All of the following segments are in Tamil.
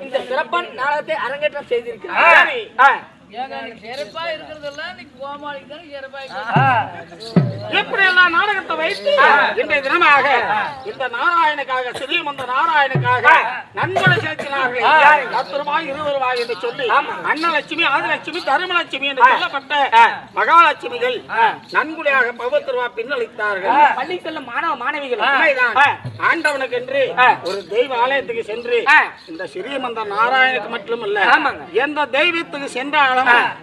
இந்த சிறப்பான நாடகத்தை அரங்கேற்றம் செய்திருக்கிறார். எப்படி எல்லாம் நாடகத்தை வைத்து இன்றைய தினமாக இந்த நாராயணுக்காக ஸ்ரீமந்த நாராயணுக்காக நன்கொடை செலுத்தினார்கள். 10 ரூபாய் 20 ரூபாய் என்று சொல்லி அன்னலட்சுமி ஆதிலட்சுமி தர்மலட்சுமி என்று சொல்லப்பட்ட மகாலட்சுமிகள் நன்கொடையாக 10 ரூபாய் பின்னளித்தார்கள். பள்ளி செல்லும் மாணவ மாணவிகள் ஆண்டவனுக்கு என்று ஒரு தெய்வ ஆலயத்துக்கு சென்று இந்த ஸ்ரீமந்த நாராயணுக்கு மட்டுமல்ல எந்த தெய்வத்துக்கு சென்றாலும்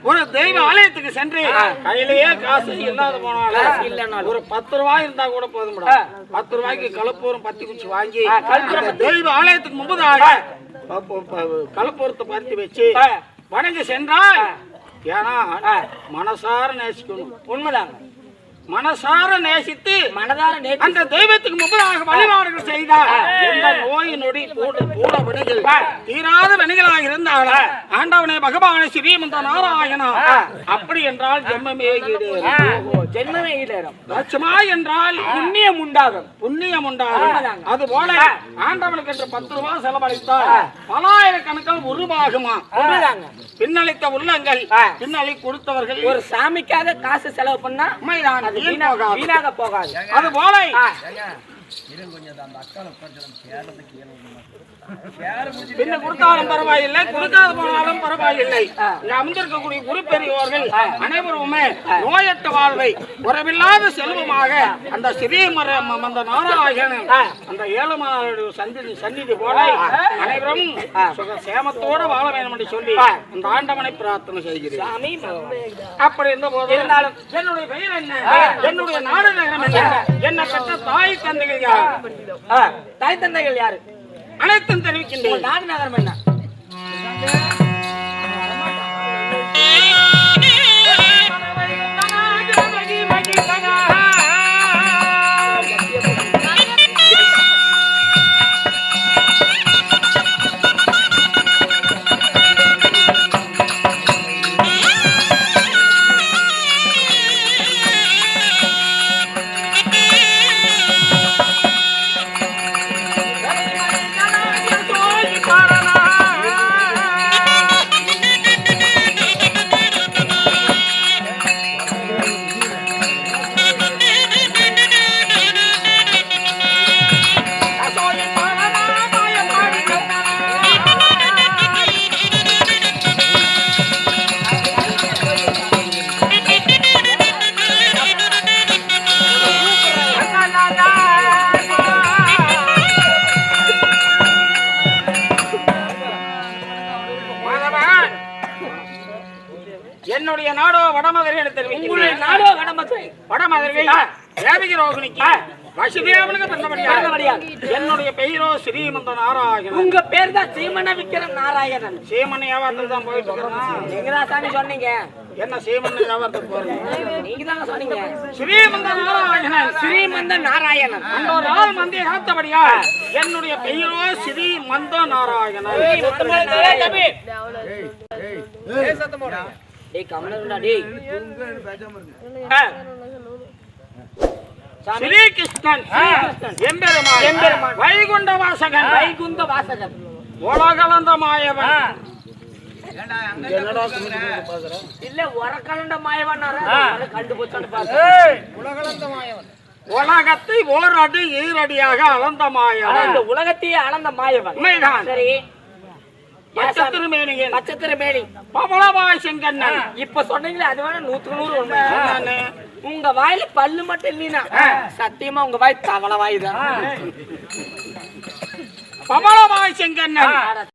ஒரு தெய்வ ஆலயத்துக்கு சென்று கையிலேயே காசு இல்லாத போனாலும் ஒரு 10 ரூபாய் இருந்தா கூட போதும். 10 ரூபாய்க்கு கலப்பூரம் பத்தி குச்சி வாங்கி தெய்வ ஆலயத்துக்கு முன்பதாக கலப்பூரத்தை பருத்தி வச்சு வணங்கி சென்றால் ஏன்னா மனசார நேசிக்கணும். உண்மைதாங்க. மனசார நேசித்து மனதார அந்த தெய்வத்துக்கு முன்பதாக வழிபாடுகள் செய்தார். எந்த நோய் நொடி பூட வினைகள் தீராத வினைகளாக இருந்தாலும் ஆண்டவனே பகவானே ஸ்ரீமந்த நாராயணா அப்படி என்றால் ஜென்மமே ஈடேறும். ஜென்மமே ஈடேறும். லட்சமா என்றால் புண்ணியம் உண்டாகும். புண்ணியம் உண்டாகும். அது போல ஆண்டவனுக்கு என்று 10 ரூபாய் செலவழித்தால் பலாயிரக்கணக்கில் உருவாகுமா? பின்னளித்த உள்ளங்கள் பின்னளி கொடுத்தவர்கள் ஒரு சாமிக்காக காசு செலவு பண்ணா உண்மைதான் வீணாக போகாது. அது போல பின்ன கொடுத்தாலும் பரவாயில்லை கொடுக்காத போனாலும் பரவாயில்லை. இங்க அமர்ந்திருக்கக்கூடிய குருப்பெரியோர்கள் அனைவருமே நோயற்ற வாழ்வை குறைவில்லாத செல்வமாக அந்த ஸ்ரீமரம் அந்த நாராயணன் அந்த ஏழுமாறு சந்நிதி போல அனைவரும் சேமத்தோட வாழ வேண்டும் என்று சொல்லி அந்த ஆண்டவனை பிரார்த்தனை செய்கிறேன். அப்படி இருந்த போது இருந்தாலும் என்னுடைய பெயர் என்ன, என்னுடைய நாடு நகரம் என்ன, என்ன பெற்ற தாய் தந்தைகள் யார், தாய் தந்தைகள் யாரு அனைத்தும் தெரிவிக்கின்றேன். நாடு நகரம் என்ன? என்னுடைய நாடோ வடமதுரை தெரிவிக்கிறேன். நாடோ வடமதுரை. வடமதுரை தேவகி ரோகிணிக்கு வசுதேவனுக்கு பிறந்தபடியா என்னுடைய பெயரோ ஸ்ரீமந்த நாராயணன். உங்க பேர் தான் சீமன விக்கிரம் நாராயணன். சீமன் வியாபாரத்துக்கு தான் போயிட்டு இருக்கிறேன். நீங்க தான் சாமி சொன்னீங்க. என்ன சீமன் வியாபாரத்துக்கு போறேன்? நீங்க தாங்க சொன்னீங்க. ஸ்ரீமந்த நாராயணன். ஸ்ரீமந்த நாராயணன். அந்த ஒரு ஆள் மந்திய காத்தபடியா என்னுடைய பெயரோ ஸ்ரீமந்த நாராயணன். டேய் கமலடா டேய். ஸ்ரீ கிருஷ்ணன் எம்பெருமான் வைகுண்ட வாசகன். வைகுண்ட வாசகன் உலகளந்த மாயவன். இல்ல உரக்கலண்ட மாயவனாரா கண்டுபிடிச்சான்னு பாரு. உலகளந்த மாயவன் உலகத்தை ஓர் அடி ஈரடியாக அளந்த மாயவன். இந்த உலகத்தையே அளந்த மாயவன். உண்மைதான். சரி பச்சத்திருமேனி பவளவாய் செங்கண்ணன். இப்ப சொன்னீங்களே அது வேணா 100க்கு 100 உண்மை. உங்க வாயில பல்லு மட்டும் இல்லைன்னா சத்தியமா உங்க வாய் தவள வாய் தான். பவளவாய் செங்கண்ணன்